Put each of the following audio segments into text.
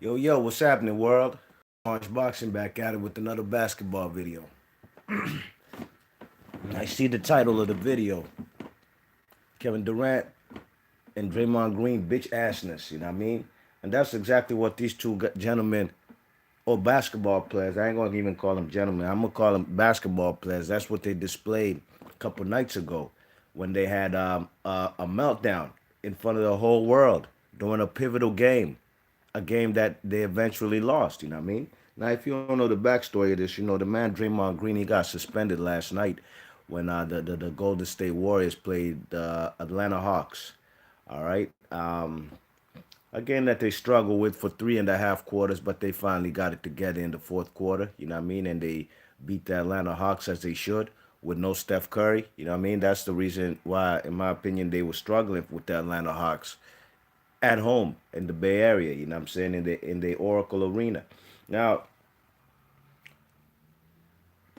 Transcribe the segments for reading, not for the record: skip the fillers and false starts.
Yo, what's happening, world? Orange Boxing back at it with another basketball video. I see the title of the video: Kevin Durant and Draymond Green bitch assness. You know what I mean? And that's exactly what these two gentlemen, or basketball players. I ain't gonna even call them gentlemen. I'm gonna call them basketball players. That's what they displayed a couple nights ago when they had a meltdown in front of the whole world during a pivotal game, a game that they eventually lost. You know what I mean? Now, if you don't know the backstory of this, the man Draymond Green, he got suspended last night when the Golden State Warriors played the Atlanta Hawks. All right. A game that they struggled with for 3.5 quarters, but they finally got it together in the fourth quarter. You know what I mean? And they beat the Atlanta Hawks as they should with no Steph Curry. You know what I mean? That's the reason why, in my opinion, they were struggling with the Atlanta Hawks at home in the Bay Area. You know what I'm saying? In the Oracle Arena. Now,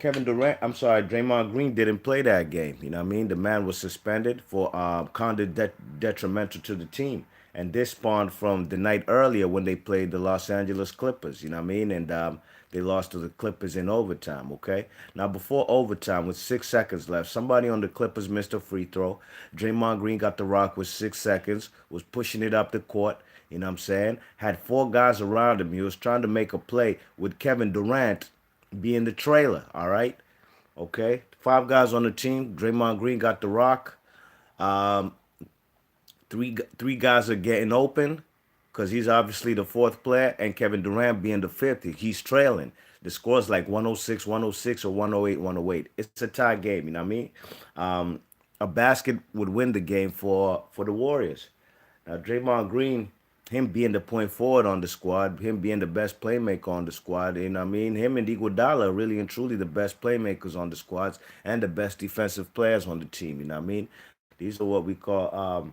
Draymond Green didn't play that game. You know what I mean? The man was suspended for conduct detrimental to the team. And this spawned from the night earlier when they played the Los Angeles Clippers. You know what I mean? And they lost to the Clippers in overtime, okay? Now, before overtime, with 6 seconds left, somebody on the Clippers missed a free throw. Draymond Green got the rock with 6 seconds, was pushing it up the court. You know what I'm saying? Had four guys around him. He was trying to make a play with Kevin Durant be in the trailer, all right? Okay. Five guys on the team. Draymond Green got the rock. Um, three guys are getting open because he's obviously the fourth player, and Kevin Durant being the fifth. He's trailing. The score's like 106, 106, or 108, 108. It's a tie game, you know what I mean? A basket would win the game for the Warriors. Now, Draymond Green, him being the point forward on the squad, him being the best playmaker on the squad, you know what I mean? Him and Iguodala are really and truly the best playmakers on the squads and the best defensive players on the team, you know what I mean? These are what we call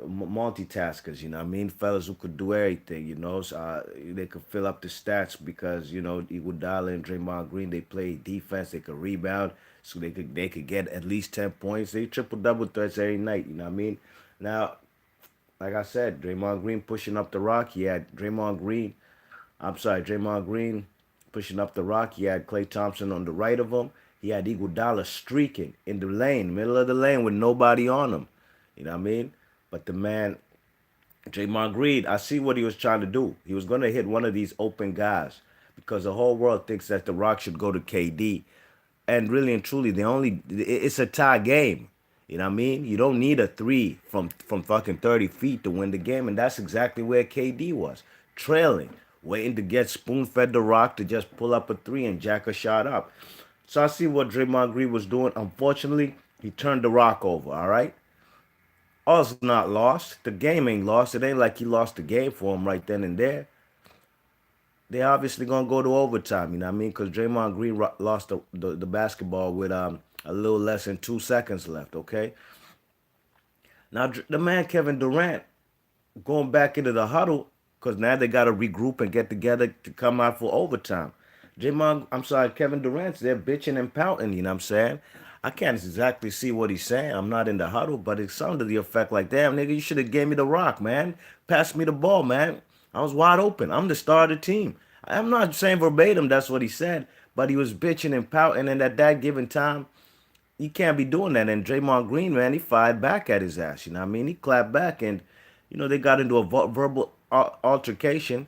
multitaskers, you know what I mean? Fellas who could do everything, you know? So, they could fill up the stats because, Iguodala and Draymond Green, they play defense, they could rebound, so they could get at least 10 points. They triple double threats every night, you know what I mean? Now, like I said, Draymond Green pushing up the rock. He had Draymond Green pushing up the rock. He had Klay Thompson on the right of him. He had Iguodala streaking in the lane, middle of the lane with nobody on him. You know what I mean? But the man, Draymond Green, I see what he was trying to do. He was going to hit one of these open guys because the whole world thinks that the rock should go to KD. And really and truly, it's a tie game. You know what I mean? You don't need a three from fucking 30 feet to win the game, and that's exactly where KD was, trailing, waiting to get spoon fed the rock to just pull up a three and jack a shot up. So I see what Draymond Green was doing. Unfortunately, he turned the rock over. All right, all's not lost. The game ain't lost. It ain't like he lost the game for him right then and there. They obviously gonna go to overtime. You know what I mean? Because Draymond Green lost the basketball with a little less than 2 seconds left. Okay. Now the man Kevin Durant going back into the huddle because now they got to regroup and get together to come out for overtime. Kevin Durant's there bitching and pouting. You know what I'm saying? I can't exactly see what he's saying. I'm not in the huddle, but it sounded to the effect like, "Damn, nigga, you should have gave me the rock, man. Pass me the ball, man. I was wide open. I'm the star of the team." I'm not saying verbatim that's what he said, but he was bitching and pouting, and at that given time, you can't be doing that. And Draymond Green, man, he fired back at his ass. You know what I mean? He clapped back, and they got into a verbal altercation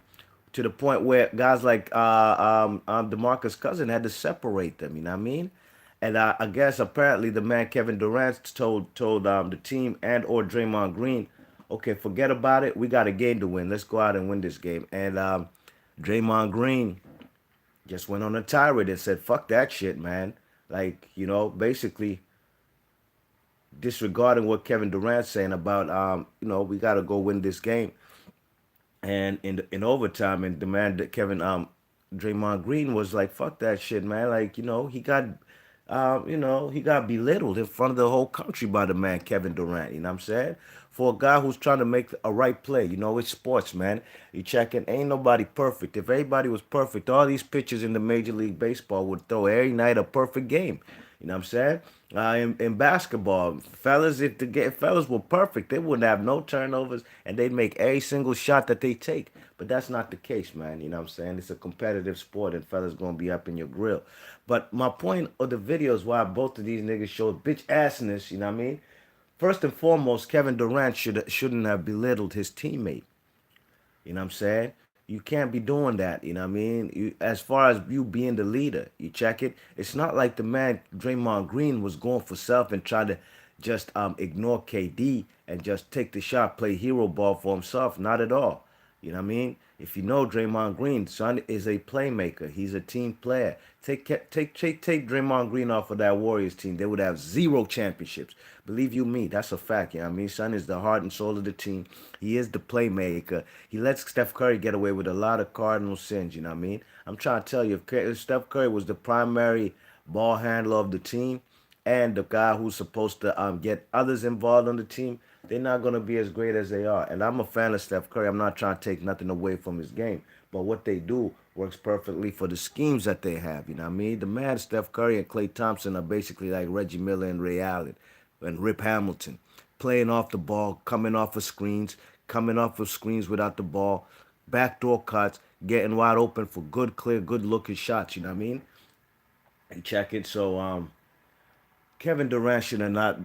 to the point where guys like DeMarcus Cousins had to separate them. You know what I mean? And I guess apparently the man Kevin Durant told the team and or Draymond Green, okay, forget about it. We got a game to win. Let's go out and win this game. And Draymond Green just went on a tirade and said, "Fuck that shit, man." Like, basically disregarding what Kevin Durant's saying about we got to go win this game. And in overtime, and the man that Kevin Draymond Green was like, "Fuck that shit, man." Like, he got belittled in front of the whole country by the man Kevin Durant. You know what I'm saying? For a guy who's trying to make a right play, it's sports, man. You checking, ain't nobody perfect. If everybody was perfect, all these pitchers in the Major League Baseball would throw every night a perfect game. You know what I'm saying? In basketball, fellas, if fellas were perfect, they wouldn't have no turnovers and they'd make every single shot that they take. But that's not the case, man. You know what I'm saying? It's a competitive sport and fellas gonna be up in your grill. But my point of the video is why both of these niggas showed bitch assness, you know what I mean? First and foremost, Kevin Durant shouldn't have belittled his teammate. You know what I'm saying? You can't be doing that. You know what I mean? As far as you being the leader, you check it. It's not like the man Draymond Green was going for self and trying to just ignore KD and just take the shot, play hero ball for himself. Not at all. You know what I mean? If you know Draymond Green, son is a playmaker. He's a team player. Take Draymond Green off of that Warriors team. They would have zero championships. Believe you me, that's a fact. You know what I mean? Son is the heart and soul of the team. He is the playmaker. He lets Steph Curry get away with a lot of cardinal sins. You know what I mean? I'm trying to tell you, if Steph Curry was the primary ball handler of the team and the guy who's supposed to get others involved on the team, they're not going to be as great as they are. And I'm a fan of Steph Curry. I'm not trying to take nothing away from his game. But what they do works perfectly for the schemes that they have. You know what I mean? The man, Steph Curry and Klay Thompson are basically like Reggie Miller and Ray Allen and Rip Hamilton. Playing off the ball, coming off of screens without the ball, backdoor cuts, getting wide open for good, clear, good looking shots. You know what I mean? And check it. So Kevin Durant should have not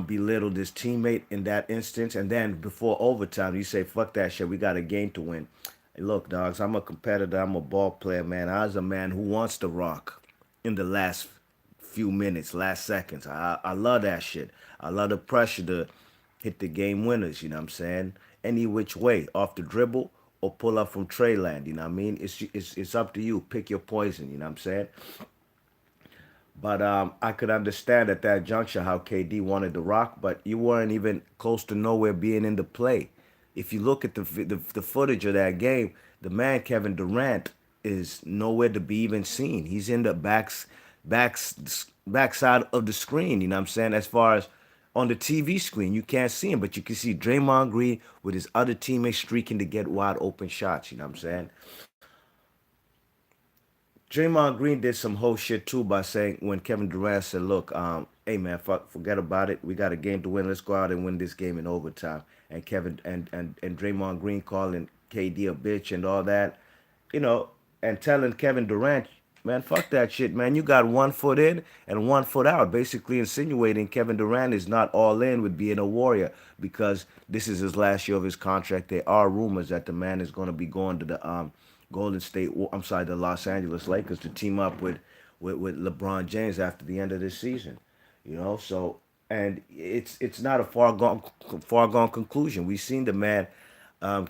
belittled his teammate in that instance. And then before overtime, you say, fuck that shit. We got a game to win. Hey, look, dogs, I'm a competitor. I'm a ball player, man. I was a man who wants to rock in the last few minutes, last seconds. I love that shit. I love the pressure to hit the game winners, you know what I'm saying? Any which way, off the dribble or pull up from tray land, you know what I mean? It's up to you. Pick your poison, you know what I'm saying? But I could understand at that juncture how KD wanted to rock, but you weren't even close to nowhere being in the play. If you look at the footage of that game, the man Kevin Durant is nowhere to be even seen. He's in the backside of the screen. You know what I'm saying? As far as on the TV screen, you can't see him, but you can see Draymond Green with his other teammates streaking to get wide open shots. You know what I'm saying? Draymond Green did some whole shit too by saying when Kevin Durant said, "Look, hey man, forget about it. We got a game to win. Let's go out and win this game in overtime." And Kevin and Draymond Green calling KD a bitch and all that, you know, and telling Kevin Durant, "Man, fuck that shit, man. You got 1 foot in and 1 foot out." Basically insinuating Kevin Durant is not all in with being a Warrior because this is his last year of his contract. There are rumors that the man is going to be going to the Golden State. I'm sorry, the Los Angeles Lakers to team up with LeBron James after the end of this season. You know, so and it's not a far gone conclusion. We've seen the man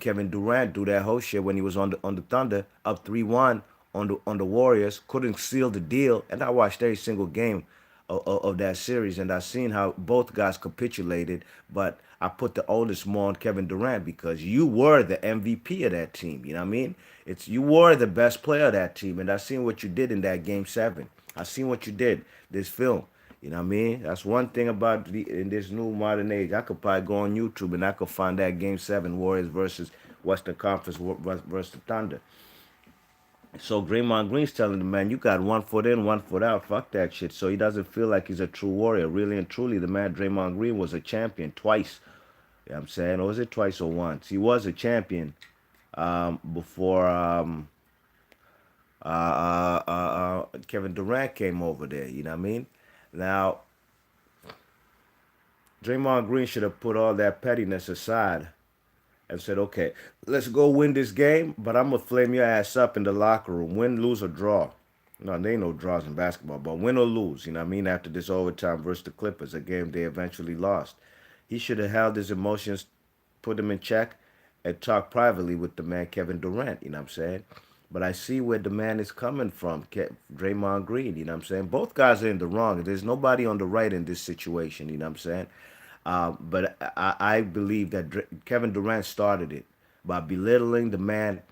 Kevin Durant do that whole shit when he was on the Thunder up 3-1 on the Warriors, couldn't seal the deal, and I watched every single game of that series, and I seen how both guys capitulated. But I put the oldest more on Kevin Durant because you were the MVP of that team. You know what I mean? It's you were the best player of that team, and I seen what you did in that game 7. I seen what you did this film. You know what I mean? That's one thing about in this new modern age. I could probably go on YouTube and I could find that game 7 Warriors versus Western Conference versus the Thunder. So Draymond Green's telling the man, you got 1 foot in, 1 foot out. Fuck that shit. So he doesn't feel like he's a true warrior. Really and truly, the man Draymond Green was a champion twice. You know what I'm saying? Or was it twice or once? He was a champion before Kevin Durant came over there. You know what I mean? Now, Draymond Green should have put all that pettiness aside and said, okay, let's go win this game, but I'm going to flame your ass up in the locker room, win, lose, or draw. No, there ain't no draws in basketball, but win or lose, you know what I mean, after this overtime versus the Clippers, a game they eventually lost. He should have held his emotions, put them in check, and talked privately with the man Kevin Durant, you know what I'm saying? But I see where the man is coming from, Draymond Green, you know what I'm saying? Both guys are in the wrong. There's nobody on the right in this situation, you know what I'm saying? But I believe that Kevin Durant started it by belittling the man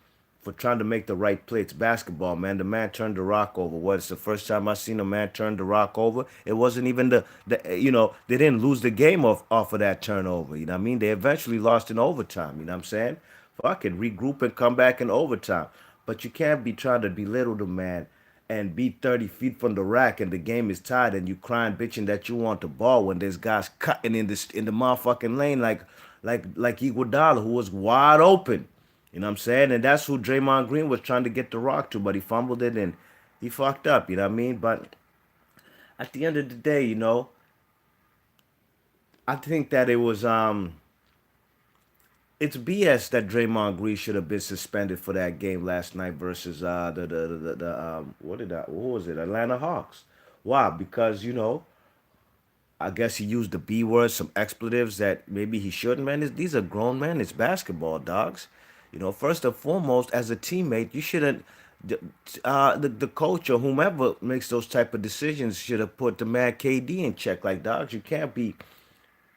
for trying to make the right play. It's basketball, man. The man turned the rock over. What? It's the first time I seen a man turn the rock over. It wasn't even the they didn't lose the game off of that turnover. You know what I mean? They eventually lost in overtime. You know what I'm saying? Fuck it, regroup and come back in overtime. But you can't be trying to belittle the man and be 30 feet from the rack and the game is tied and you crying bitching that you want the ball when there's guys cutting in the motherfucking lane like Iguodala who was wide open. You know what I'm saying? And that's who Draymond Green was trying to get the rock to, but he fumbled it and he fucked up, you know what I mean? But at the end of the day, I think that it's BS that Draymond Green should have been suspended for that game last night versus the what was it, Atlanta Hawks. Why? Because I guess he used the B word, some expletives that maybe he shouldn't. Man, these are grown men. It's basketball, dogs. First and foremost, as a teammate, you shouldn't. The coach or whomever makes those type of decisions should have put the man KD in check. Like, dogs, you can't be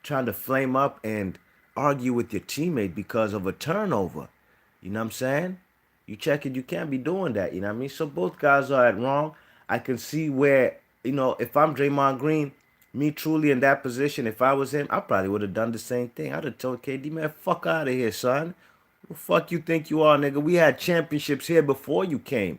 trying to flame up and argue with your teammate because of a turnover. You know what I'm saying? You check it, you can't be doing that. You know what I mean? So both guys are at wrong. I can see where, if I'm Draymond Green, me truly in that position, if I was him, I probably would have done the same thing. I'd have told KD, man, fuck out of here, son. Who the fuck you think you are, nigga? We had championships here before you came.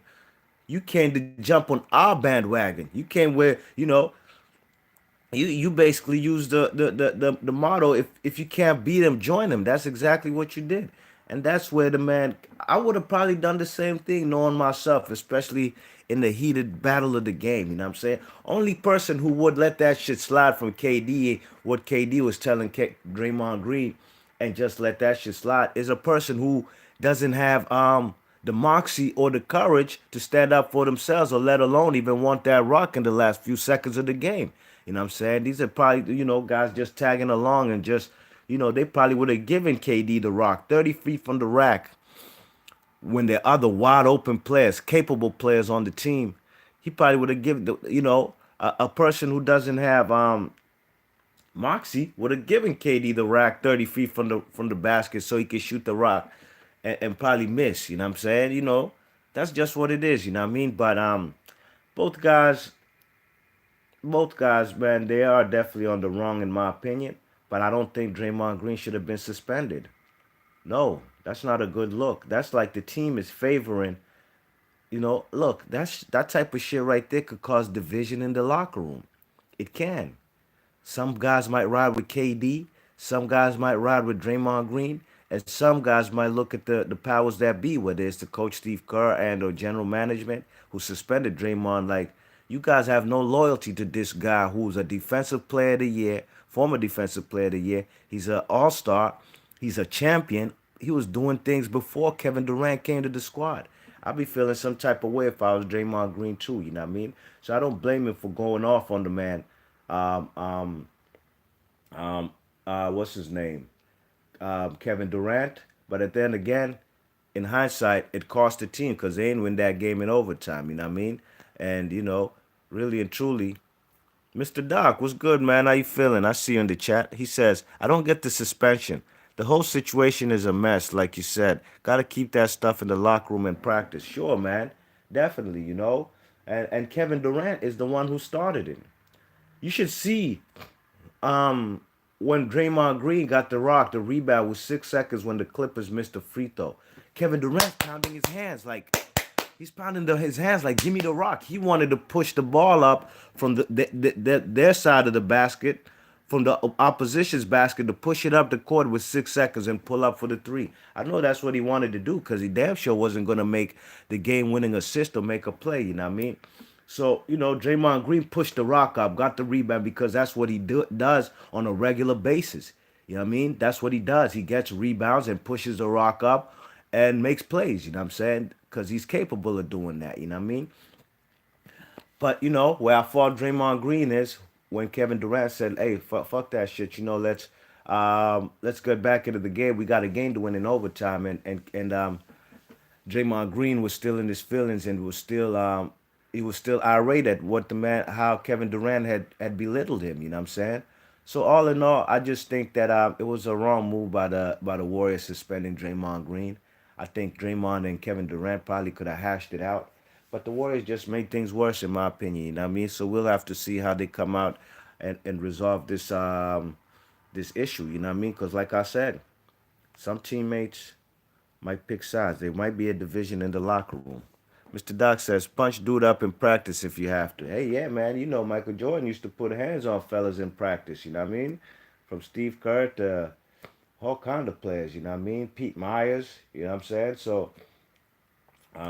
You came to jump on our bandwagon. You came where, you basically use the motto, if you can't beat them, join them. That's exactly what you did. And that's where the man, I would have probably done the same thing knowing myself, especially in the heated battle of the game. You know what I'm saying? Only person who would let that shit slide from KD, what KD was telling Draymond Green, and just let that shit slide, is a person who doesn't have the moxie or the courage to stand up for themselves, or let alone even want that rock in the last few seconds of the game. You know what I'm saying? These are probably, guys just tagging along and just, they probably would have given KD the rock 30 feet from the rack when there are other wide open players, capable players on the team. He probably would have given, a person who doesn't have moxie would have given KD the rock 30 feet from the basket so he could shoot the rock and probably miss. You know what I'm saying? That's just what it is. You know what I mean? But both guys both guys, man, they are definitely on the wrong in my opinion. But I don't think Draymond Green should have been suspended. No, that's not a good look. That's like the team is favoring. Look, that type of shit right there could cause division in the locker room. It can. Some guys might ride with KD. Some guys might ride with Draymond Green. And some guys might look at the powers that be, whether it's the coach Steve Kerr and or general management who suspended Draymond. Like, you guys have no loyalty to this guy who's a defensive player of the year, former defensive player of the year. He's an all-star. He's a champion. He was doing things before Kevin Durant came to the squad. I'd be feeling some type of way if I was Draymond Green too, you know what I mean? So I don't blame him for going off on the man. Um, um, what's his name? Kevin Durant. But at then again, in hindsight, it cost the team because they didn't win that game in overtime. You know what I mean? And really and truly, Mr. Doc, what's good, man? How you feeling? I see you in the chat. He says, I don't get the suspension. The whole situation is a mess, like you said. Got to keep that stuff in the locker room and practice. Sure, man. Definitely, And Kevin Durant is the one who started it. You should see um, when Draymond Green got the rock, the rebound was 6 seconds when the Clippers missed a free throw. Kevin Durant pounding his hands like he's pounding his hands like give me the rock. He wanted to push the ball up from their side of the basket, from the opposition's basket, to push it up the court with 6 seconds and pull up for the three. I know that's what he wanted to do because he damn sure wasn't gonna make the game-winning assist or make a play. You know what I mean? So, Draymond Green pushed the rock up, got the rebound because that's what he does on a regular basis. You know what I mean? That's what he does. He gets rebounds and pushes the rock up and makes plays, you know what I'm saying? Because he's capable of doing that, you know what I mean? But, where I fault Draymond Green is when Kevin Durant said, hey, fuck that shit, let's get back into the game. We got a game to win in overtime. And Draymond Green was still in his feelings and he was still irate at what how Kevin Durant had belittled him. You know what I'm saying? So all in all, I just think that it was a wrong move by the Warriors suspending Draymond Green. I think Draymond and Kevin Durant probably could have hashed it out, but the Warriors just made things worse, in my opinion. You know what I mean? So we'll have to see how they come out and resolve this issue. You know what I mean? Because like I said, some teammates might pick sides. There might be a division in the locker room. Mr. Doc says, punch dude up in practice if you have to. Hey, yeah, man. You know, Michael Jordan used to put hands on fellas in practice. You know what I mean? From Steve Kerr to all kind of players. You know what I mean? Pete Myers. You know what I'm saying? So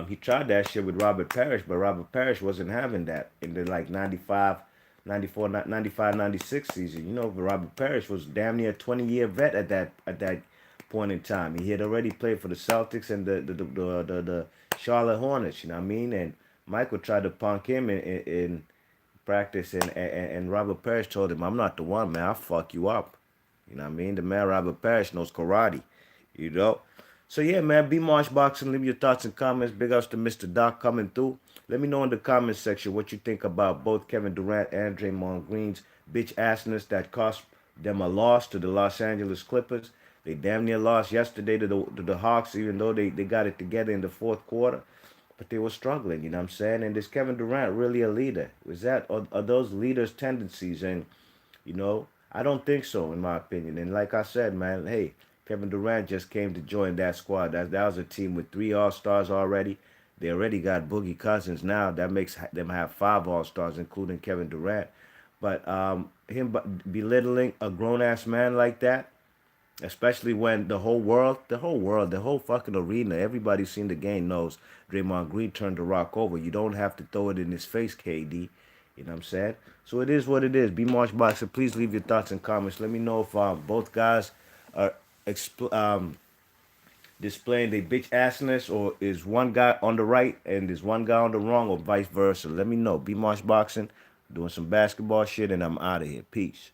he tried that shit with Robert Parrish, but Robert Parrish wasn't having that in the like 95, 94, 95, 96 season. You know, Robert Parrish was damn near a 20-year vet at that point in time. He had already played for the Celtics and the Charlotte Hornets. You know what I mean? And Michael tried to punk him in practice, and Robert Parrish told him, "I'm not the one, man. I'll fuck you up." You know what I mean? The man Robert Parrish knows karate. You know? So yeah, man, be March Boxing. Leave your thoughts and comments. Big ups to Mr. Doc coming through. Let me know in the comments section what you think about both Kevin Durant and Draymond Green's bitch assness that cost them a loss to the Los Angeles Clippers. They damn near lost yesterday to the Hawks, even though they got it together in the fourth quarter. But they were struggling, you know what I'm saying? And is Kevin Durant really a leader? Was that are those leaders' tendencies? And I don't think so, in my opinion. And like I said, man, hey, Kevin Durant just came to join that squad. That was a team with 3 All-Stars already. They already got Boogie Cousins now. That makes them have 5 All-Stars, including Kevin Durant. But him belittling a grown ass man like that, especially when the whole fucking arena, everybody seen the game knows Draymond Green turned the rock over. You don't have to throw it in his face, KD. You know what I'm saying? So it is what it is. Be March Boxer. Please leave your thoughts and comments. Let me know if both guys are displaying their bitch assness, or is one guy on the right and is one guy on the wrong, or vice versa. Let me know. Be March Boxing, doing some basketball shit, and I'm out of here. Peace.